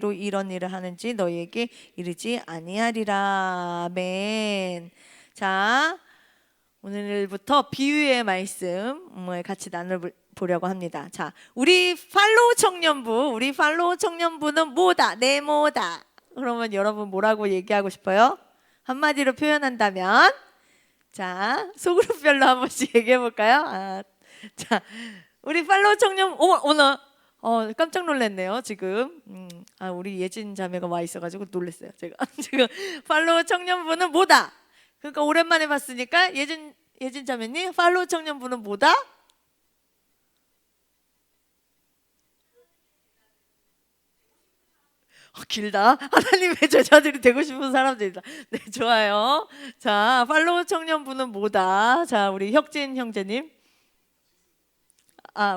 이런 일을 하는지 너희에게 이르지 아니하리라. 아멘. 자, 오늘부터 비유의 말씀을 같이 나눠보려고 합니다. 자, 우리 팔로우 청년부는 뭐다? 네모다. 그러면 여러분 뭐라고 얘기하고 싶어요? 한마디로 표현한다면, 자, 소그룹별로 한 번씩 얘기해 볼까요? 자, 우리 팔로우 청년, 오늘 깜짝 놀랐네요 지금. 우리 예진 자매가 와 있어가지고 놀랐어요 제가. 지금 팔로우 청년부는 뭐다? 그러니까 오랜만에 봤으니까 예진 자매님, 팔로우 청년부는 뭐다? 길다. 하나님의 제자들이 되고 싶은 사람들이다. 네, 좋아요. 자, 팔로우 청년부는 뭐다? 자, 우리 혁진 형제님.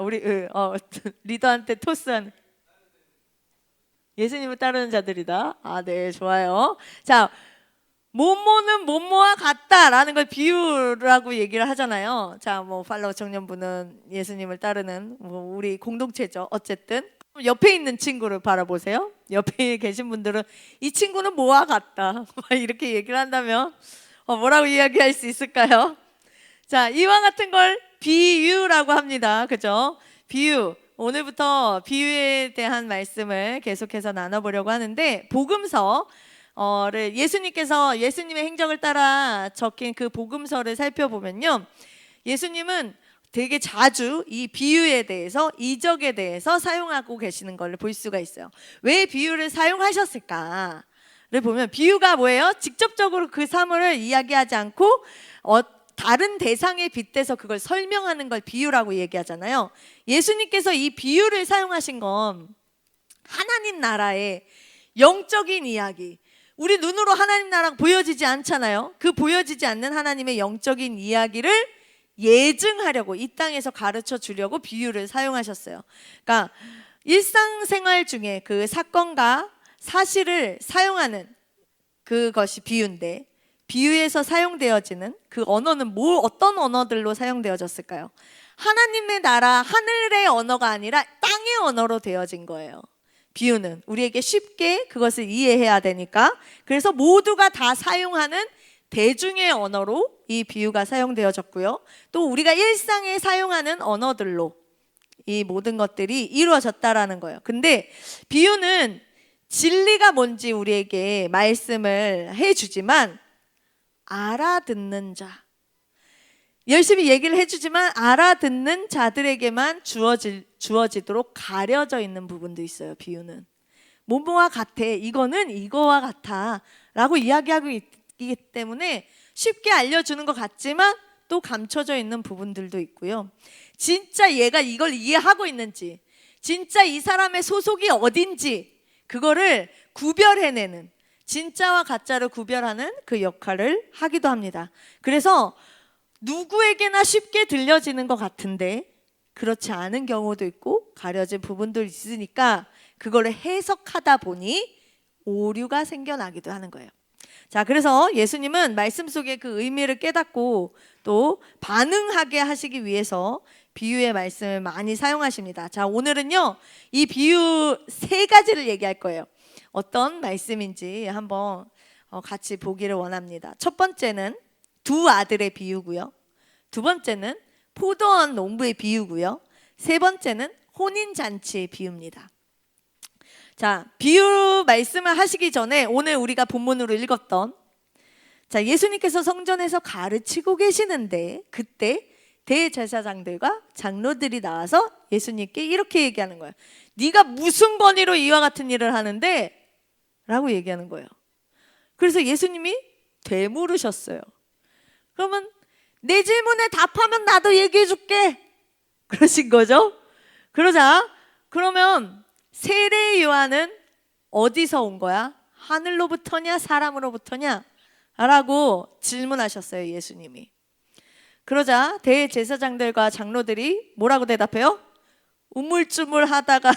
우리 리더한테 토스한 예수님을 따르는 자들이다. 네, 좋아요. 자, 뭐뭐는 뭐뭐와 같다라는 걸 비유라고 얘기를 하잖아요. 자, 뭐 팔로우 청년부는 예수님을 따르는 우리 공동체죠. 어쨌든 옆에 있는 친구를 바라보세요. 옆에 계신 분들은 이 친구는 뭐와 같다 이렇게 얘기를 한다면 뭐라고 이야기할 수 있을까요? 자, 이와 같은 걸 비유라고 합니다. 그죠? 비유. 오늘부터 비유에 대한 말씀을 계속해서 나눠보려고 하는데, 복음서를 예수님께서 예수님의 행적을 따라 적힌 그 복음서를 살펴보면요, 예수님은 되게 자주 이 비유에 대해서, 이적에 대해서 사용하고 계시는 걸 볼 수가 있어요. 왜 비유를 사용하셨을까를 보면, 비유가 뭐예요? 직접적으로 그 사물을 이야기하지 않고 다른 대상에 빗대서 그걸 설명하는 걸 비유라고 얘기하잖아요. 예수님께서 이 비유를 사용하신 건 하나님 나라의 영적인 이야기, 우리 눈으로 하나님 나라가 보여지지 않잖아요. 그 보여지지 않는 하나님의 영적인 이야기를 예증하려고, 이 땅에서 가르쳐 주려고 비유를 사용하셨어요. 그러니까 일상생활 중에 그 사건과 사실을 사용하는 그것이 비유인데, 비유에서 사용되어지는 그 언어는 어떤 언어들로 사용되어졌을까요? 하나님의 나라, 하늘의 언어가 아니라 땅의 언어로 되어진 거예요. 비유는 우리에게 쉽게 그것을 이해해야 되니까, 그래서 모두가 다 사용하는 대중의 언어로 이 비유가 사용되어졌고요, 또 우리가 일상에 사용하는 언어들로 이 모든 것들이 이루어졌다라는 거예요. 근데 비유는 진리가 뭔지 우리에게 말씀을 해주지만, 알아듣는 자, 열심히 얘기를 해주지만 알아듣는 자들에게만 주어지도록 가려져 있는 부분도 있어요. 비유는 뭐뭐와 같아, 이거는 이거와 같아 라고 이야기하고 있기 때문에 쉽게 알려주는 것 같지만 또 감춰져 있는 부분들도 있고요, 진짜 얘가 이걸 이해하고 있는지, 진짜 이 사람의 소속이 어딘지 그거를 구별해내는, 진짜와 가짜를 구별하는 그 역할을 하기도 합니다. 그래서 누구에게나 쉽게 들려지는 것 같은데 그렇지 않은 경우도 있고 가려진 부분도 있으니까 그거를 해석하다 보니 오류가 생겨나기도 하는 거예요. 자, 그래서 예수님은 말씀 속에 그 의미를 깨닫고 또 반응하게 하시기 위해서 비유의 말씀을 많이 사용하십니다. 자, 오늘은요, 이 비유 3가지를 얘기할 거예요. 어떤 말씀인지 한번 같이 보기를 원합니다. 첫 번째는 2 아들의 비유고요, 두 번째는 포도원 농부의 비유고요, 세 번째는 혼인잔치의 비유입니다. 자, 비유 말씀을 하시기 전에 오늘 우리가 본문으로 읽었던, 자, 예수님께서 성전에서 가르치고 계시는데 그때 대제사장들과 장로들이 나와서 예수님께 이렇게 얘기하는 거예요. 네가 무슨 권위로 이와 같은 일을 하는데? 라고 얘기하는 거예요. 그래서 예수님이 되물으셨어요. 그러면 내 질문에 답하면 나도 얘기해 줄게, 그러신 거죠. 그러면 세례 요한은 어디서 온 거야? 하늘로부터냐 사람으로부터냐? 라고 질문하셨어요, 예수님이. 그러자 대제사장들과 장로들이 뭐라고 대답해요? 우물쭈물 하다가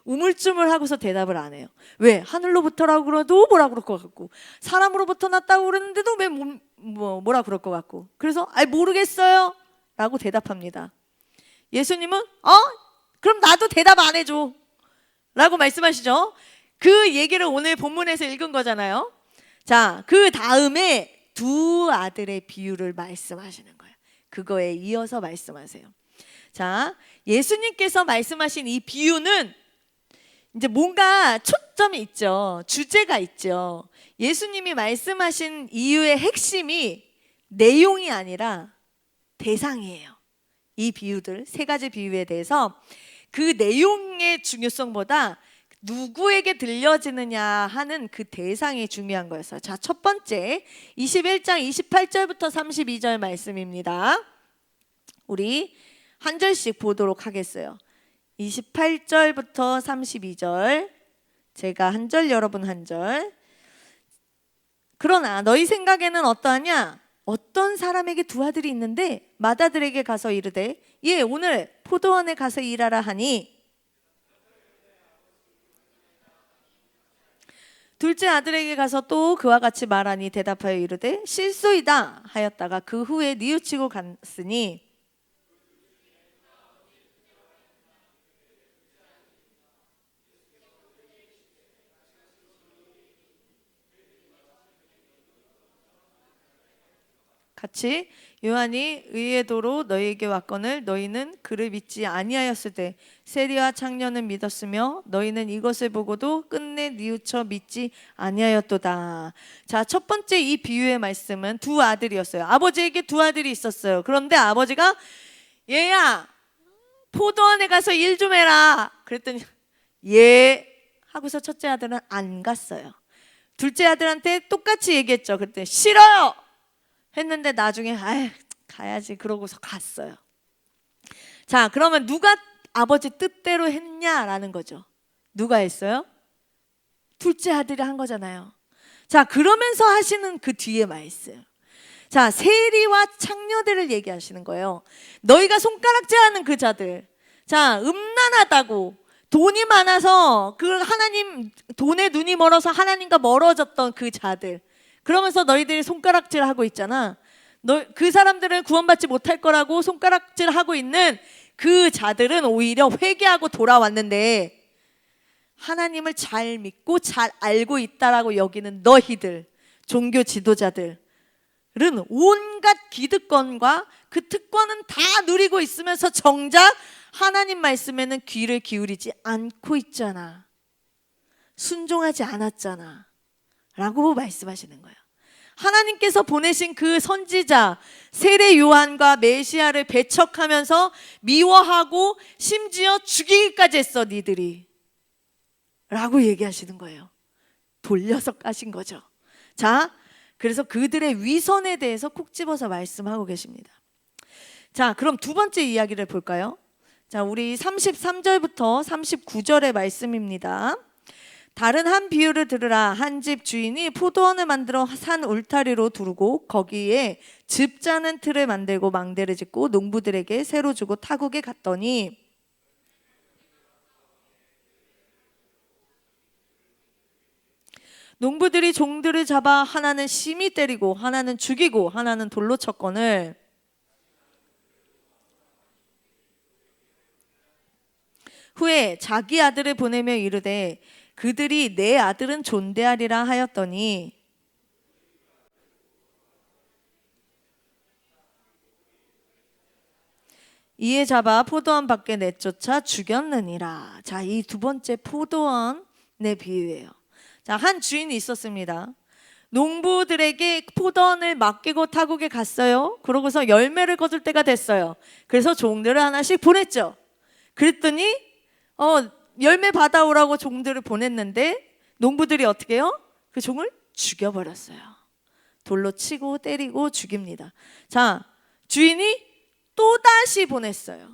우물쭈물 하고서 대답을 안 해요. 왜? 하늘로부터라고 그러도 뭐라 그럴 것 같고, 사람으로부터 났다고 그러는데도 왜 뭐라 그럴 것 같고, 그래서 모르겠어요 라고 대답합니다. 예수님은 그럼 나도 대답 안 해줘. 라고 말씀하시죠. 그 얘기를 오늘 본문에서 읽은 거잖아요. 자, 그 다음에 두 아들의 비유를 말씀하시는 거예요. 그거에 이어서 말씀하세요. 자, 예수님께서 말씀하신 이 비유는 이제 뭔가 초점이 있죠. 주제가 있죠. 예수님이 말씀하신 이유의 핵심이 내용이 아니라 대상이에요. 이 비유들, 세 가지 비유에 대해서 그 내용의 중요성보다 누구에게 들려지느냐 하는 그 대상이 중요한 거였어요. 자, 첫 번째 21장 28절부터 32절 말씀입니다. 우리 한 절씩 보도록 하겠어요. 28절부터 32절, 제가 한 절, 여러분 한 절. 그러나 너희 생각에는 어떠하냐? 어떤 사람에게 두 아들이 있는데 맏아들에게 가서 이르되 예, 오늘 포도원에 가서 일하라 하니 둘째 아들에게 가서 또 그와 같이 말하니 대답하여 이르되 실소이다 하였다가 그 후에 뉘우치고 갔으니 같이 요한이 의의 도로 너희에게 왔거늘 너희는 그를 믿지 아니하였을 때 세리와 창녀는 믿었으며 너희는 이것을 보고도 끝내 뉘우쳐 믿지 아니하였도다. 자, 첫 번째 이 비유의 말씀은 두 아들이었어요. 아버지에게 두 아들이 있었어요. 그런데 아버지가 얘야 포도원에 가서 일 좀 해라 그랬더니 예 하고서 첫째 아들은 안 갔어요. 둘째 아들한테 똑같이 얘기했죠. 그랬더니 싫어요 했는데 나중에 가야지 그러고서 갔어요. 자, 그러면 누가 아버지 뜻대로 했냐라는 거죠. 누가 했어요? 둘째 아들이 한 거잖아요. 자, 그러면서 하시는 그 뒤에 말씀. 자, 세리와 창녀들을 얘기하시는 거예요. 너희가 손가락질하는 그 자들. 자, 음란하다고 돈이 많아서 그 하나님 돈에 눈이 멀어서 하나님과 멀어졌던 그 자들. 그러면서 너희들이 손가락질하고 있잖아. 그 사람들은 구원받지 못할 거라고 손가락질하고 있는 그 자들은 오히려 회개하고 돌아왔는데 하나님을 잘 믿고 잘 알고 있다라고 여기는 너희들 종교 지도자들은 온갖 기득권과 그 특권은 다 누리고 있으면서 정작 하나님 말씀에는 귀를 기울이지 않고 있잖아. 순종하지 않았잖아 라고 말씀하시는 거예요. 하나님께서 보내신 그 선지자 세례 요한과 메시아를 배척하면서 미워하고 심지어 죽이기까지 했어 니들이 라고 얘기하시는 거예요. 돌려서 까신 거죠. 자, 그래서 그들의 위선에 대해서 콕 집어서 말씀하고 계십니다. 자, 그럼 두 번째 이야기를 볼까요? 자, 우리 33절부터 39절의 말씀입니다. 다른 한 비유를 들으라. 한 집 주인이 포도원을 만들어 산 울타리로 두르고 거기에 즙 짜는 틀을 만들고 망대를 짓고 농부들에게 새로 주고 타국에 갔더니 농부들이 종들을 잡아 하나는 심히 때리고 하나는 죽이고 하나는 돌로 쳤거늘 후에 자기 아들을 보내며 이르되 그들이 내 아들은 존대하리라 하였더니 이에 잡아 포도원 밖에 내쫓아 죽였느니라. 자, 이 두 번째 포도원의 비유예요. 자, 한 주인이 있었습니다. 농부들에게 포도원을 맡기고 타국에 갔어요. 그러고서 열매를 거둘 때가 됐어요. 그래서 종들을 하나씩 보냈죠. 그랬더니 열매 받아오라고 종들을 보냈는데 농부들이 어떻게 해요? 그 종을 죽여버렸어요. 돌로 치고 때리고 죽입니다. 자, 주인이 또다시 보냈어요.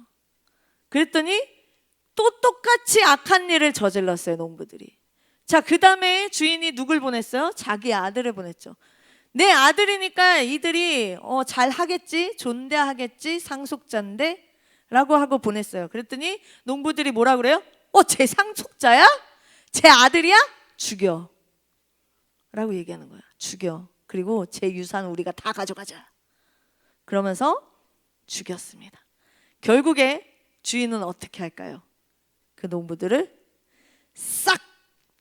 그랬더니 또 똑같이 악한 일을 저질렀어요, 농부들이. 자, 그 다음에 주인이 누굴 보냈어요? 자기 아들을 보냈죠. 내 아들이니까 이들이 잘 하겠지, 존대하겠지, 상속자인데 라고 하고 보냈어요. 그랬더니 농부들이 뭐라 그래요? 쟤 상속자야? 쟤 아들이야? 죽여 라고 얘기하는 거야. 죽여. 그리고 제 유산 우리가 다 가져가자. 그러면서 죽였습니다. 결국에 주인은 어떻게 할까요? 그 농부들을 싹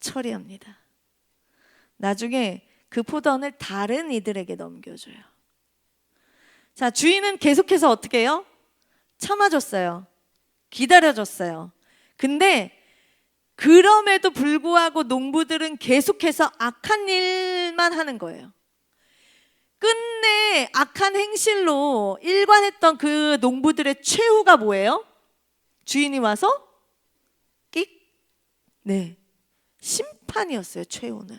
처리합니다. 나중에 그 포도원을 다른 이들에게 넘겨줘요. 자, 주인은 계속해서 어떻게 해요? 참아줬어요. 기다려줬어요. 근데 그럼에도 불구하고 농부들은 계속해서 악한 일만 하는 거예요. 끝내 악한 행실로 일관했던 그 농부들의 최후가 뭐예요? 주인이 와서 끽? 네, 심판이었어요. 최후는.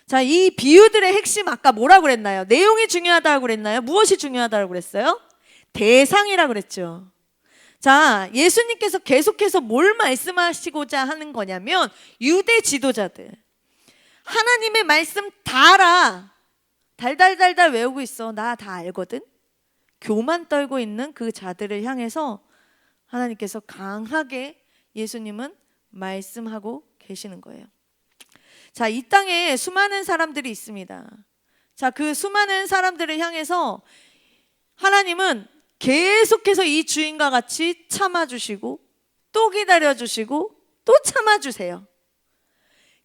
자, 이 비유들의 핵심 아까 뭐라고 그랬나요? 내용이 중요하다고 그랬나요? 무엇이 중요하다고 그랬어요? 대상이라고 그랬죠. 자, 예수님께서 계속해서 뭘 말씀하시고자 하는 거냐면 유대 지도자들, 하나님의 말씀 다 알아, 달달달달 외우고 있어, 나 다 알거든, 교만 떨고 있는 그 자들을 향해서 하나님께서 강하게 예수님은 말씀하고 계시는 거예요. 자, 이 땅에 수많은 사람들이 있습니다. 자, 그 수많은 사람들을 향해서 하나님은 계속해서 이 주인과 같이 참아주시고 또 기다려주시고 또 참아주세요.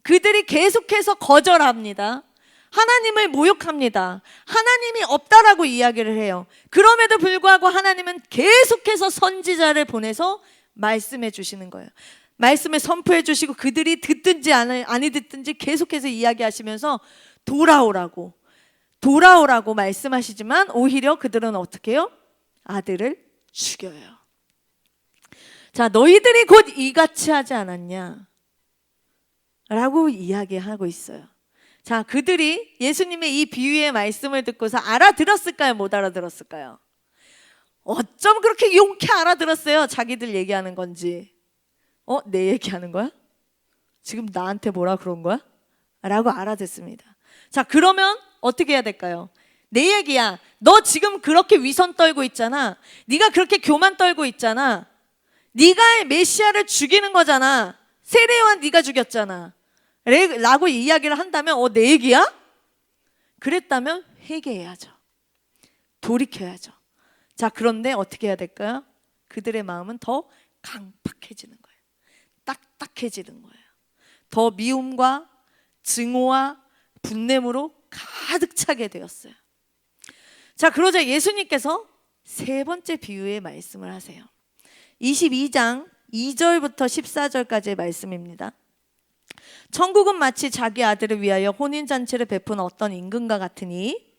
그들이 계속해서 거절합니다. 하나님을 모욕합니다. 하나님이 없다라고 이야기를 해요. 그럼에도 불구하고 하나님은 계속해서 선지자를 보내서 말씀해 주시는 거예요. 말씀을 선포해 주시고 그들이 듣든지 아니 듣든지 계속해서 이야기하시면서 돌아오라고 말씀하시지만 오히려 그들은 어떻게 해요? 아들을 죽여요. 자, 너희들이 곧 이같이 하지 않았냐? 라고 이야기하고 있어요. 자, 그들이 예수님의 이 비유의 말씀을 듣고서 알아들었을까요? 못 알아들었을까요? 어쩜 그렇게 용케 알아들었어요? 자기들 얘기하는 건지. 내 얘기하는 거야? 지금 나한테 뭐라 그런 거야? 라고 알아듣습니다. 자, 그러면 어떻게 해야 될까요? 내 얘기야. 너 지금 그렇게 위선 떨고 있잖아. 네가 그렇게 교만 떨고 있잖아. 네가 메시아를 죽이는 거잖아. 세례요한 네가 죽였잖아. 라고 이야기를 한다면 내 얘기야? 그랬다면 회개해야죠. 돌이켜야죠. 자, 그런데 어떻게 해야 될까요? 그들의 마음은 더 강팍해지는 거예요. 딱딱해지는 거예요. 더 미움과 증오와 분냄으로 가득 차게 되었어요. 자, 그러자 예수님께서 세 번째 비유의 말씀을 하세요. 22장 2절부터 14절까지의 말씀입니다. 천국은 마치 자기 아들을 위하여 혼인잔치를 베푼 어떤 임금과 같으니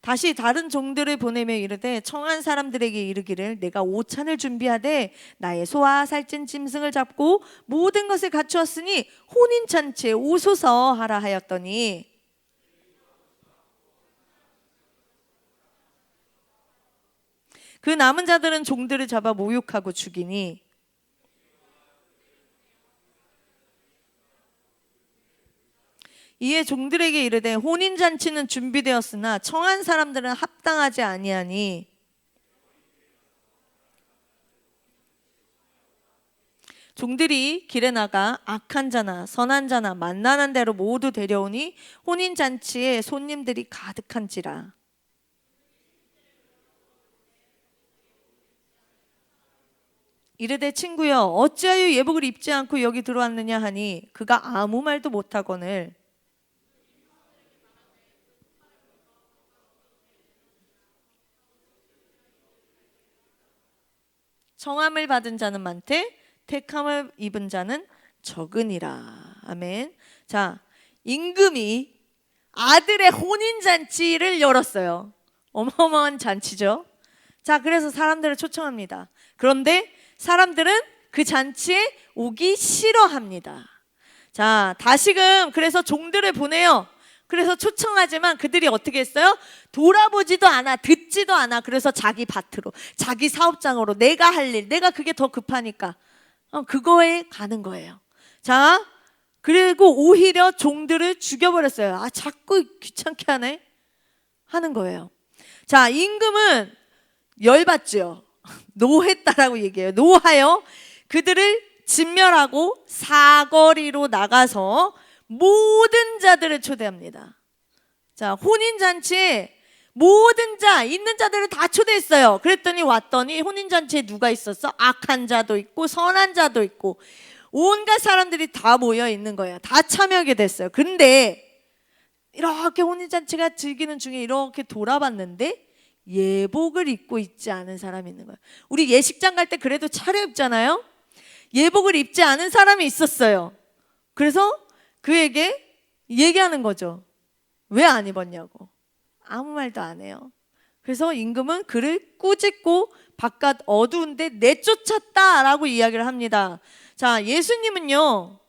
다시 다른 종들을 보내며 이르되 청한 사람들에게 이르기를 내가 오찬을 준비하되 나의 소와 살찐 짐승을 잡고 모든 것을 갖추었으니 혼인잔치에 오소서 하라 하였더니 그 남은 자들은 종들을 잡아 모욕하고 죽이니 이에 종들에게 이르되 혼인잔치는 준비되었으나 청한 사람들은 합당하지 아니하니 종들이 길에 나가 악한 자나 선한 자나 만나는 대로 모두 데려오니 혼인잔치에 손님들이 가득한지라. 이르되 친구여 어찌하여 예복을 입지 않고 여기 들어왔느냐 하니 그가 아무 말도 못하거늘 청함을 받은 자는 많되 택함을 입은 자는 적으니라. 아멘. 자, 임금이 아들의 혼인잔치를 열었어요. 어마어마한 잔치죠. 자, 그래서 사람들을 초청합니다. 그런데 사람들은 그 잔치에 오기 싫어합니다. 자, 다시금 그래서 종들을 보내요. 그래서 초청하지만 그들이 어떻게 했어요? 돌아보지도 않아, 듣지도 않아. 그래서 자기 밭으로, 자기 사업장으로, 내가 할 일, 내가 그게 더 급하니까 그거에 가는 거예요. 자, 그리고 오히려 종들을 죽여버렸어요. 자꾸 귀찮게 하네 하는 거예요. 자, 임금은 열받죠. 노했다라고 얘기해요. 노하여 그들을 진멸하고 사거리로 나가서 모든 자들을 초대합니다. 자, 혼인잔치에 모든 자, 있는 자들을 다 초대했어요. 그랬더니 왔더니 혼인잔치에 누가 있었어? 악한 자도 있고 선한 자도 있고 온갖 사람들이 다 모여 있는 거예요. 다 참여하게 됐어요. 근데 이렇게 혼인잔치가 즐기는 중에 이렇게 돌아봤는데 예복을 입고 있지 않은 사람이 있는 거예요. 우리 예식장 갈 때 그래도 차려입잖아요. 예복을 입지 않은 사람이 있었어요. 그래서 그에게 얘기하는 거죠. 왜 안 입었냐고. 아무 말도 안 해요. 그래서 임금은 그를 꾸짖고 바깥 어두운데 내쫓았다라고 이야기를 합니다. 자, 예수님은요,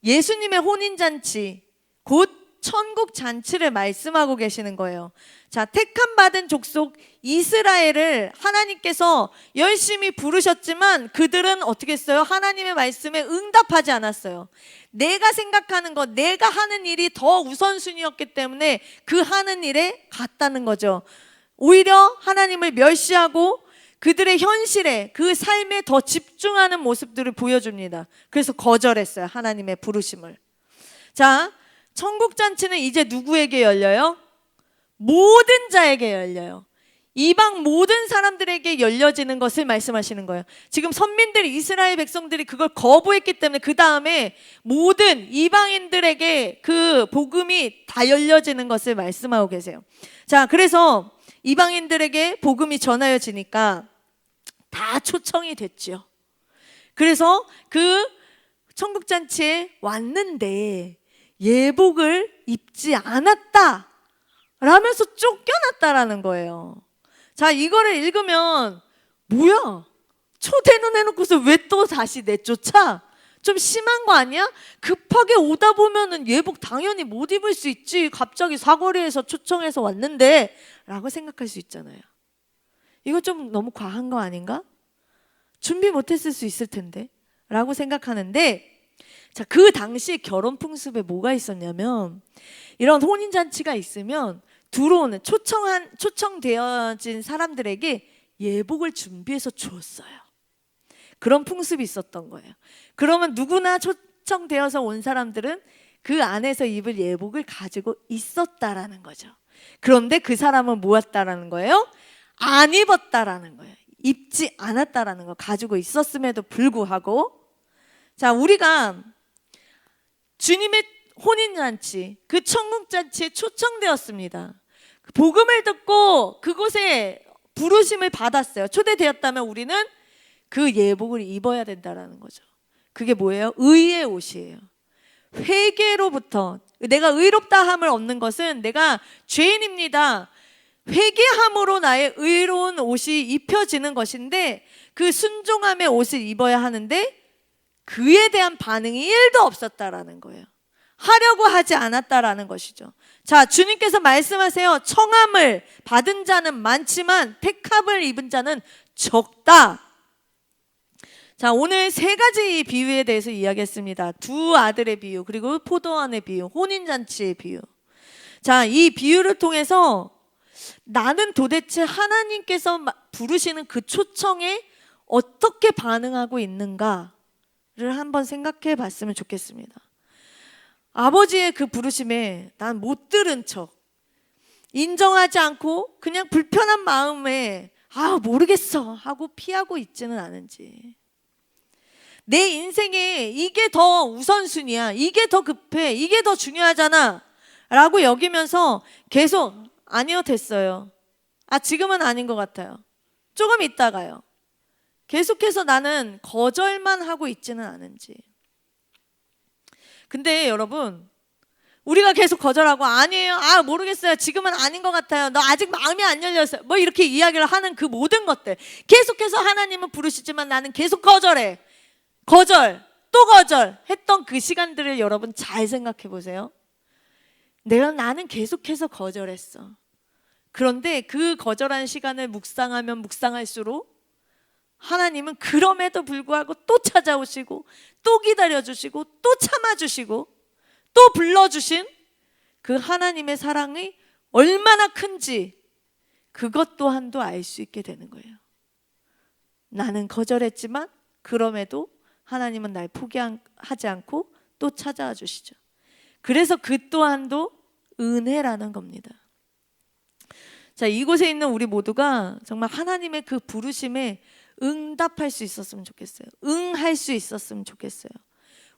예수님의 혼인잔치, 곧 천국 잔치를 말씀하고 계시는 거예요. 자, 택함 받은 족속 이스라엘을 하나님께서 열심히 부르셨지만 그들은 어떻게 했어요? 하나님의 말씀에 응답하지 않았어요. 내가 생각하는 것, 내가 하는 일이 더 우선순위였기 때문에 그 하는 일에 갔다는 거죠. 오히려 하나님을 멸시하고 그들의 현실에, 그 삶에 더 집중하는 모습들을 보여줍니다. 그래서 거절했어요, 하나님의 부르심을. 자, 천국잔치는 이제 누구에게 열려요? 모든 자에게 열려요. 이방 모든 사람들에게 열려지는 것을 말씀하시는 거예요. 지금 선민들이, 이스라엘 백성들이 그걸 거부했기 때문에 그 다음에 모든 이방인들에게 그 복음이 다 열려지는 것을 말씀하고 계세요. 자, 그래서 이방인들에게 복음이 전하여지니까 다 초청이 됐죠. 그래서 그 천국잔치에 왔는데 예복을 입지 않았다 라면서 쫓겨났다라는 거예요. 자, 이거를 읽으면 뭐야? 초대는 해놓고서 왜 또 다시 내쫓아? 좀 심한 거 아니야? 급하게 오다 보면은 예복 당연히 못 입을 수 있지. 갑자기 사거리에서 초청해서 왔는데 라고 생각할 수 있잖아요. 이거 좀 너무 과한 거 아닌가? 준비 못했을 수 있을 텐데 라고 생각하는데, 자, 그 당시 결혼 풍습에 뭐가 있었냐면 이런 혼인잔치가 있으면 들어오는 초청되어진 사람들에게 예복을 준비해서 주었어요. 그런 풍습이 있었던 거예요. 그러면 누구나 초청되어서 온 사람들은 그 안에서 입을 예복을 가지고 있었다라는 거죠. 그런데 그 사람은 뭐였다라는 거예요? 안 입었다라는 거예요. 입지 않았다라는 거, 가지고 있었음에도 불구하고. 자, 우리가 주님의 혼인잔치, 그 천국잔치에 초청되었습니다. 복음을 듣고 그곳에 부르심을 받았어요. 초대되었다면 우리는 그 예복을 입어야 된다라는 거죠. 그게 뭐예요? 의의 옷이에요. 회개로부터, 내가 의롭다 함을 얻는 것은 내가 죄인입니다, 회개함으로 나의 의로운 옷이 입혀지는 것인데, 그 순종함의 옷을 입어야 하는데 그에 대한 반응이 1도 없었다라는 거예요. 하려고 하지 않았다라는 것이죠. 자, 주님께서 말씀하세요. 청함을 받은 자는 많지만 택함을 입은 자는 적다. 자, 오늘 3가지 비유에 대해서 이야기했습니다. 2 아들의 비유, 그리고 포도원의 비유, 혼인잔치의 비유. 자, 이 비유를 통해서 나는 도대체 하나님께서 부르시는 그 초청에 어떻게 반응하고 있는가를 한번 생각해 봤으면 좋겠습니다. 아버지의 그 부르심에 난 못 들은 척, 인정하지 않고 그냥 불편한 마음에 모르겠어 하고 피하고 있지는 않은지, 내 인생에 이게 더 우선순위야, 이게 더 급해, 이게 더 중요하잖아 라고 여기면서 계속 아니요, 됐어요, 지금은 아닌 것 같아요, 조금 있다가요, 계속해서 나는 거절만 하고 있지는 않은지. 근데 여러분, 우리가 계속 거절하고 아니에요, 모르겠어요, 지금은 아닌 것 같아요, 너 아직 마음이 안 열렸어요, 뭐 이렇게 이야기를 하는 그 모든 것들, 계속해서 하나님은 부르시지만 나는 계속 거절해, 거절 또 거절 했던 그 시간들을 여러분 잘 생각해 보세요. 나는 계속해서 거절했어. 그런데 그 거절한 시간을 묵상하면 묵상할수록 하나님은 그럼에도 불구하고 또 찾아오시고 또 기다려주시고 또 참아주시고 또 불러주신 그 하나님의 사랑이 얼마나 큰지 그것 또한도 알 수 있게 되는 거예요. 나는 거절했지만 그럼에도 하나님은 날 포기하지 않고 또 찾아와 주시죠. 그래서 그 또한도 은혜라는 겁니다. 자, 이곳에 있는 우리 모두가 정말 하나님의 그 부르심에 응답할 수 있었으면 좋겠어요. 응할 수 있었으면 좋겠어요.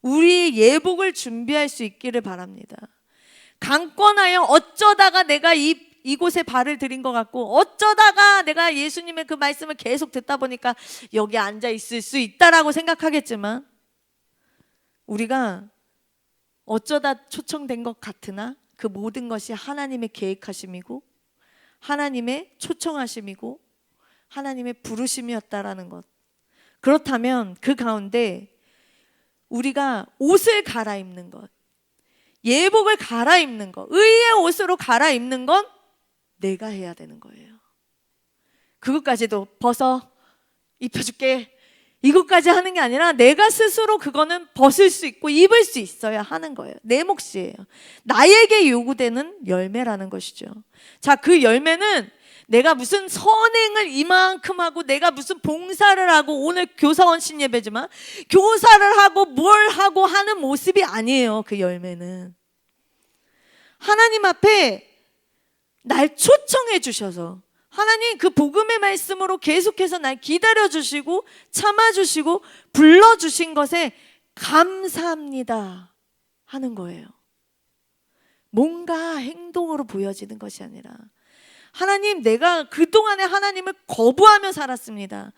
우리 예복을 준비할 수 있기를 바랍니다. 강권하여 어쩌다가 내가 이곳에 발을 들인 것 같고, 어쩌다가 내가 예수님의 그 말씀을 계속 듣다 보니까 여기 앉아 있을 수 있다라고 생각하겠지만, 우리가 어쩌다 초청된 것 같으나 그 모든 것이 하나님의 계획하심이고 하나님의 초청하심이고 하나님의 부르심이었다라는 것. 그렇다면 그 가운데 우리가 옷을 갈아입는 것, 예복을 갈아입는 것, 의의 옷으로 갈아입는 건 내가 해야 되는 거예요. 그것까지도 벗어 입혀줄게, 이것까지 하는 게 아니라 내가 스스로 그거는 벗을 수 있고 입을 수 있어야 하는 거예요. 내 몫이에요. 나에게 요구되는 열매라는 것이죠. 자, 그 열매는 내가 무슨 선행을 이만큼 하고 내가 무슨 봉사를 하고, 오늘 교사원 신예배지만 교사를 하고 뭘 하고 하는 모습이 아니에요. 그 열매는 하나님 앞에 날 초청해 주셔서, 하나님 그 복음의 말씀으로 계속해서 날 기다려주시고 참아주시고 불러주신 것에 감사합니다 하는 거예요. 뭔가 행동으로 보여지는 것이 아니라, 하나님, 내가 그동안에 하나님을 거부하며 살았습니다.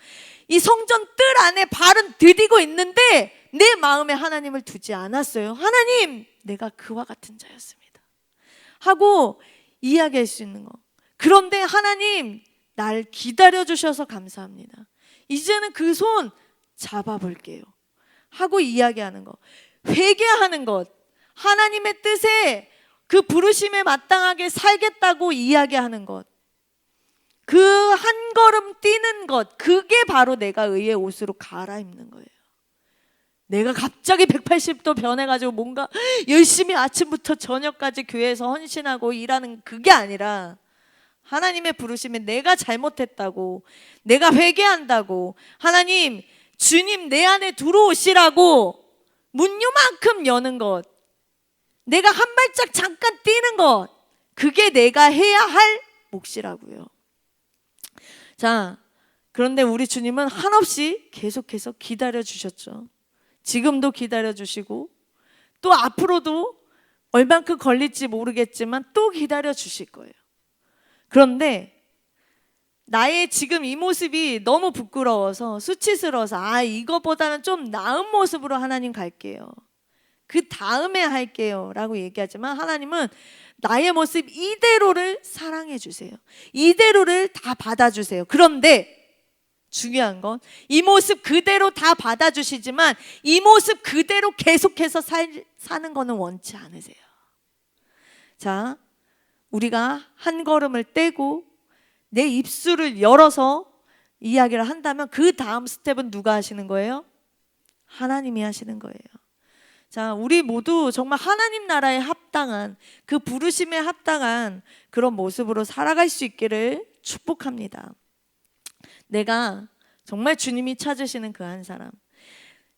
이 성전 뜰 안에 발은 디디고 있는데 내 마음에 하나님을 두지 않았어요. 하나님, 내가 그와 같은 자였습니다 하고 이야기할 수 있는 거. 그런데 하나님, 날 기다려주셔서 감사합니다. 이제는 그 손 잡아볼게요 하고 이야기하는 거. 회개하는 것, 하나님의 뜻에 그 부르심에 마땅하게 살겠다고 이야기하는 것, 그 한 걸음 뛰는 것, 그게 바로 내가 의의 옷으로 갈아입는 거예요. 내가 갑자기 180도 변해가지고 뭔가 열심히 아침부터 저녁까지 교회에서 헌신하고 일하는 그게 아니라, 하나님의 부르심에 내가 잘못했다고, 내가 회개한다고, 하나님, 주님 내 안에 들어오시라고 문 요만큼 여는 것, 내가 한 발짝 잠깐 뛰는 것, 그게 내가 해야 할 몫이라고요. 자, 그런데 우리 주님은 한없이 계속해서 기다려 주셨죠. 지금도 기다려 주시고 또 앞으로도 얼만큼 걸릴지 모르겠지만 또 기다려 주실 거예요. 그런데 나의 지금 이 모습이 너무 부끄러워서 수치스러워서 이거보다는 좀 나은 모습으로 하나님 갈게요, 그 다음에 할게요 라고 얘기하지만, 하나님은 나의 모습 이대로를 사랑해 주세요. 이대로를 다 받아주세요. 그런데 중요한 건 이 모습 그대로 다 받아주시지만 이 모습 그대로 계속해서 사는 거는 원치 않으세요. 자, 우리가 한 걸음을 떼고 내 입술을 열어서 이야기를 한다면 그 다음 스텝은 누가 하시는 거예요? 하나님이 하시는 거예요. 자, 우리 모두 정말 하나님 나라에 합당한, 그 부르심에 합당한 그런 모습으로 살아갈 수 있기를 축복합니다. 내가 정말 주님이 찾으시는 그 한 사람,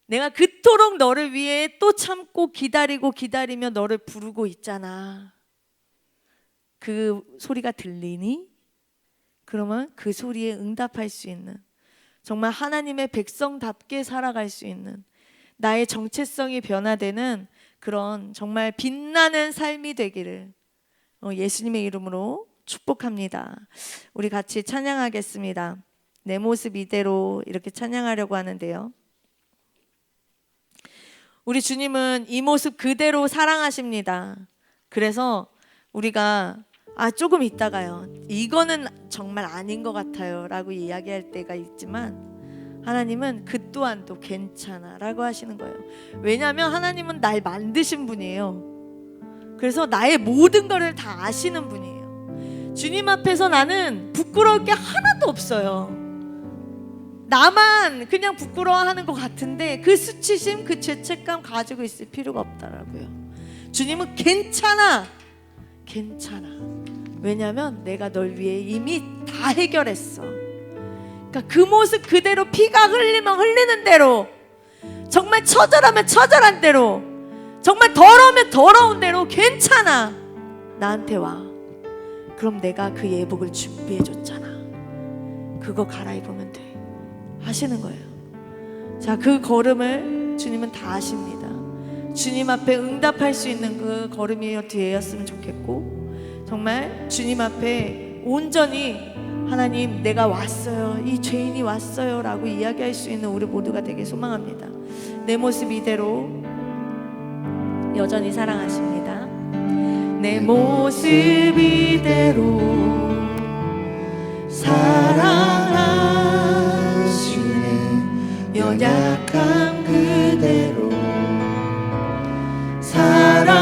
내가 그토록 너를 위해 또 참고 기다리며 너를 부르고 있잖아, 그 소리가 들리니? 그러면 그 소리에 응답할 수 있는, 정말 하나님의 백성답게 살아갈 수 있는, 나의 정체성이 변화되는 그런 정말 빛나는 삶이 되기를 예수님의 이름으로 축복합니다. 우리 같이 찬양하겠습니다. 내 모습 이대로, 이렇게 찬양하려고 하는데요, 우리 주님은 이 모습 그대로 사랑하십니다. 그래서 우리가 조금 있다가요, 이거는 정말 아닌 것 같아요 라고 이야기할 때가 있지만, 하나님은 그 또한도 괜찮아 라고 하시는 거예요. 왜냐하면 하나님은 날 만드신 분이에요. 그래서 나의 모든 것을 다 아시는 분이에요. 주님 앞에서 나는 부끄러울 게 하나도 없어요. 나만 그냥 부끄러워하는 것 같은데 그 수치심, 그 죄책감 가지고 있을 필요가 없다라고요. 주님은 괜찮아, 괜찮아. 왜냐하면 내가 널 위해 이미 다 해결했어. 그러니까 그 모습 그대로, 피가 흘리면 흘리는 대로, 정말 처절하면 처절한 대로, 정말 더러우면 더러운 대로 괜찮아, 나한테 와. 그럼 내가 그 예복을 준비해 줬잖아. 그거 갈아입으면 돼 하시는 거예요. 자, 그 걸음을 주님은 다 아십니다. 주님 앞에 응답할 수 있는 그 걸음이 되었으면 좋겠고, 정말 주님 앞에 온전히 하나님 내가 왔어요, 이 죄인이 왔어요 라고 이야기할 수 있는 우리 모두가 되길 소망합니다. 내 모습 이대로 여전히 사랑하십니다. 내 모습 이대로 사랑하시네. 연약한 그대로 사랑하시네.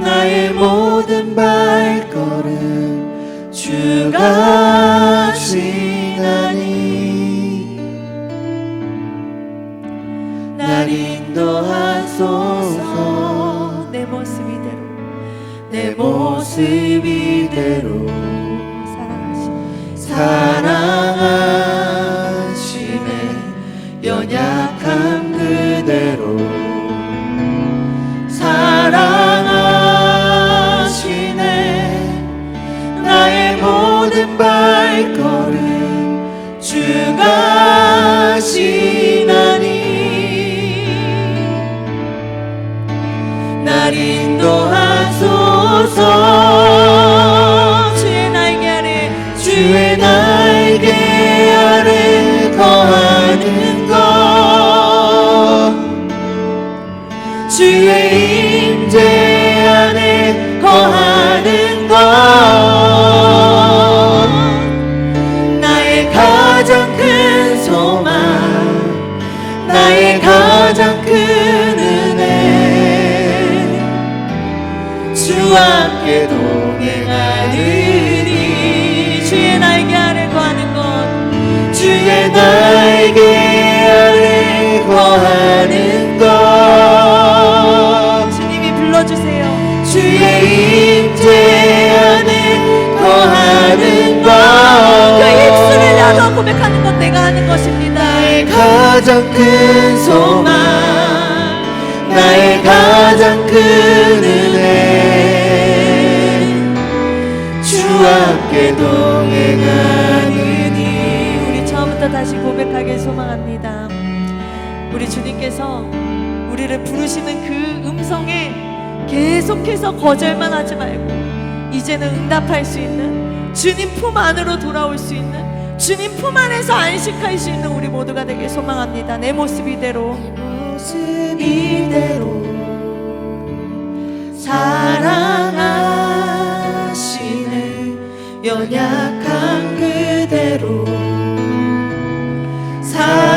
나의 모든 발걸음 주가 지나니 날 인도하소서. 내 모습 이대로 내 모습 이대로 사랑하시네. 연약한 그대로 사랑하시네. 나의 모든 발걸음 주가 지나니 날 인도하소서. 주의 날개 아래 주의 날개 아래 거하는 것, 주의 임재 안에 거하는 것, 나의 가장 큰 소망, 나의 가장 큰 은혜, 주와 함께 동행하리니. 주의 날개 아래 거하는 것, 주의 날개 아래 거하는 것. 주님이 불러주세요. 주의 임재 안에 거하는 것. 그 입술을 열어 고백하는 것 내가 하는 것입니다. 나의 가장 큰 소망, 나의 가장 큰 은혜, 주와 함께 동행하느니. 우리 처음부터 다시 고백하길 소망합니다. 우리 주님께서 우리를 부르시는 그 음성에 계속해서 거절만 하지 말고 이제는 응답할 수 있는, 주님 품 안으로 돌아올 수 있는, 주님 품 안에서 안식할 수 있는 우리 모두가 되길 소망합니다. 내 모습 이대로 이대로 사랑하시네. 연약한 그대로 사랑하시네.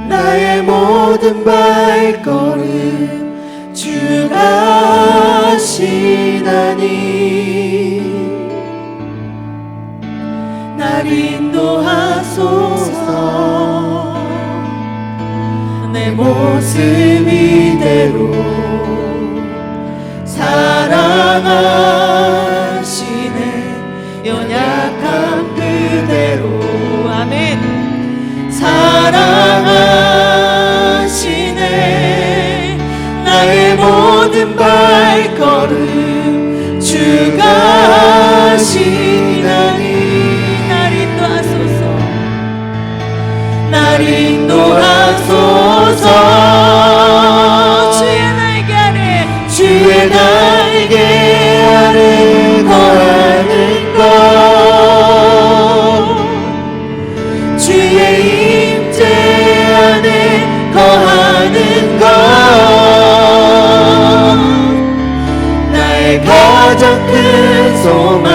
나의 모든 발걸음 주가 시나니 날 인도하소서. 내 모습 이대로 사랑하시네. 연약한 그대로 아멘 사랑하시네. 나의 모든 발걸음 주가 시나니 날 인도하소서. 날 인도하소서. 주의 날개 아래 주의 날개 아래 거하는 것, 주의 임재 안에 거하는 것, 나의 가장 큰 소망,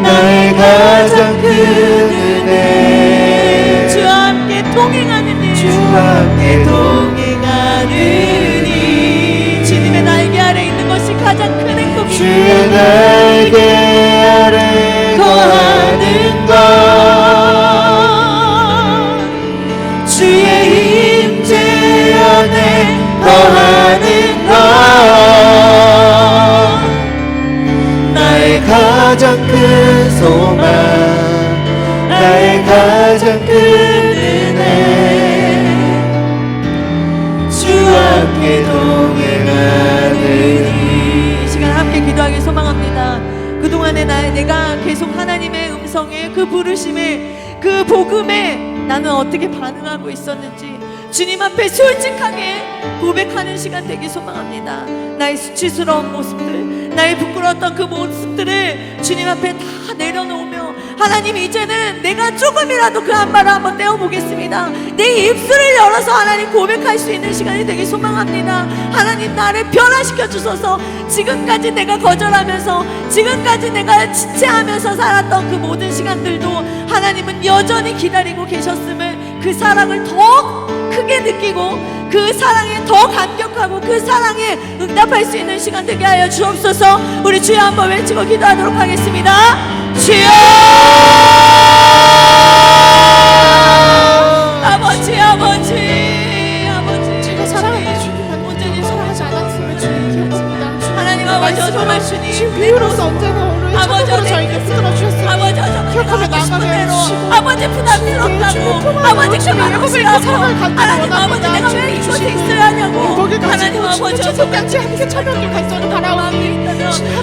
나의 가장 큰 은혜, 주와 함께 동행하느니 주와 함께 동행하느니. 주님의 날개 아래 있는 것이 가장 큰 행복입니다. 주의 날개 아래 거하는 것, 주의 임재 안에 거하는 것, 나의 가장 큰 소망, 나의 가장 큰 은혜, 그동안에 내가 계속 하나님의 음성에, 그 부르심에, 그 복음에 나는 어떻게 반응하고 있었는지 주님 앞에 솔직하게 고백하는 시간 되기 소망합니다. 나의 수치스러운 모습들, 나의 부끄러웠던 그 모습들을 주님 앞에 다 내려놓으며, 하나님 이제는 내가 조금이라도 그 한 발을 한번 떼어보겠습니다. 내 입술을 열어서 하나님 고백할 수 있는 시간이 되기 소망합니다. 하나님 나를 변화시켜 주소서. 지금까지 내가 거절하면서, 지금까지 내가 지체하면서 살았던 그 모든 시간들도 하나님은 여전히 기다리고 계셨음을, 그 사랑을 더 크게 느끼고 그 사랑에 더 감격하고 그 사랑에 응답할 수 있는 시간 되게 하여 주옵소서. 우리 주여 한번 외치고 기도하도록 하겠습니다. 주여! 아버지, 아버지, 아버지, 제가 사랑하는 주님만 온전히 사랑하지 않았으면 주님 기억합니다. 하나님 아버지, 정말 주님 주님 비유로서 언제나 오늘 아버지, 천국으로 저에게 붙들어 주셨으니 아버지, 정말 기억하며 나아가게 해주시고, 아버지 부담스럽다고, 아버지 그만하시라고, 하나님 아버지 내가 왜 이곳에 있어야 하냐고, 하나님 아버지 천국까지 함께 참여를 간절히 바라오니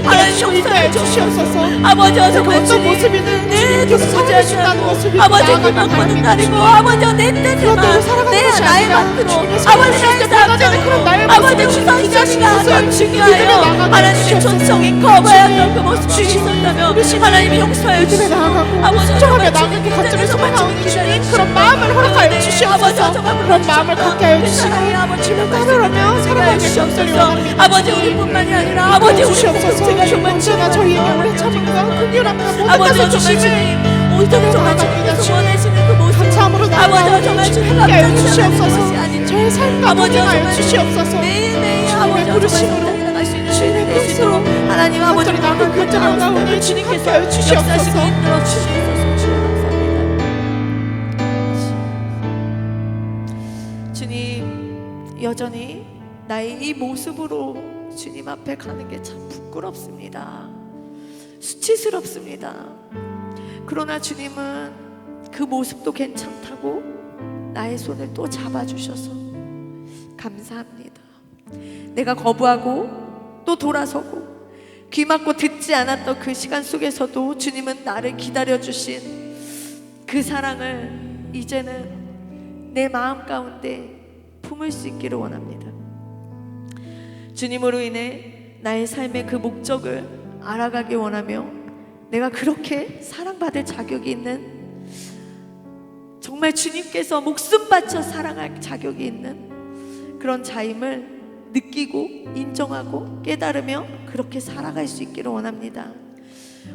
하나님 용서해 주시옵소서. 아버지 정말 어떤 주님 모습이든 내 주님께서 뜻을 사랑하신다는 모습이 아버지 나아가길 그만 보는 바랍니다. 날이고, 아버지 내 그런 대로 뜻만 살아가는 내 것이 나의 아니라 마음대로, 주님의 아버지 사랑을 나의 변화되는 그런 나의 삶대로, 아버지 모습을 우선순위가 더 믿음에 중요하여 나아가게 하나님의 해주시옵소서. 존성이 커버였던 그 모습이 있었다면 하나님이 용서하여 믿음에 주시고, 나아가고 아버지 순종하며 정말 나아가게 주님 간절히 정말 소망하오니 주님 주님 그런 마음을 허락하여 주시옵소서. 그런 마음을 갖게 하여 주시고 주님 따르라며 살아가게 간절히 원합니다. 아버지 우리뿐만이 아니라 아버지 우리 주시옵소서. 공동체가 주님 정말 언제나 저희에게 오래 참음과 긍휼함과 모든 아버지 것을 정말 주시니 주님 온전히 정말 주님께서 원하시는 그 모습, 감사함으로 아버지 정말 주님 함께 하여 감사히 주시옵소서. 것이 아닌 저의 삶과 아버지 동행하여 정말 주시옵소서. 매일매일 아버지 주님의 부르심으로 정말 나갈 수 있는 주님의 주님의 뜻으로 뜻으로 하나님 아버지 간절히 나아가고 간절히 원하오니 주님께서 함께 하여 주시옵소서. 역사시고 인도해 주시옵소서. 주님 감사합니다. 주님 여전히 나의 이 모습으로 주님 앞에 가는 게 참 부끄럽습니다. 수치스럽습니다. 그러나 주님은 그 모습도 괜찮다고 나의 손을 또 잡아주셔서 감사합니다. 내가 거부하고 또 돌아서고 귀 막고 듣지 않았던 그 시간 속에서도 주님은 나를 기다려주신 그 사랑을 이제는 내 마음 가운데 품을 수 있기를 원합니다. 주님으로 인해 나의 삶의 그 목적을 알아가기 원하며, 내가 그렇게 사랑받을 자격이 있는, 정말 주님께서 목숨 바쳐 사랑할 자격이 있는 그런 자임을 느끼고 인정하고 깨달으며 그렇게 살아갈 수 있기를 원합니다.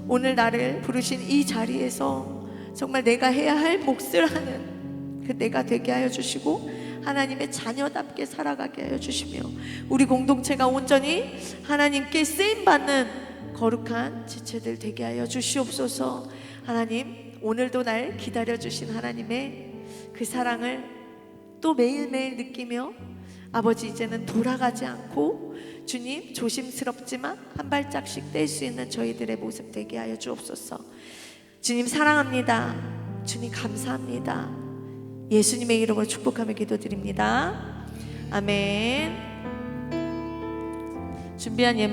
오늘 나를 부르신 이 자리에서 정말 내가 해야 할 몫을 하는 그 내가 되게 하여 주시고, 하나님의 자녀답게 살아가게 하여 주시며, 우리 공동체가 온전히 하나님께 쓰임받는 거룩한 지체들 되게 하여 주시옵소서. 하나님 오늘도 날 기다려주신 하나님의 그 사랑을 또 매일매일 느끼며, 아버지 이제는 돌아가지 않고 주님 조심스럽지만 한 발짝씩 뗄 수 있는 저희들의 모습 되게 하여 주옵소서. 주님 사랑합니다. 주님 감사합니다. 예수님의 이름으로 축복하며 기도드립니다. 아멘. 준비한 예물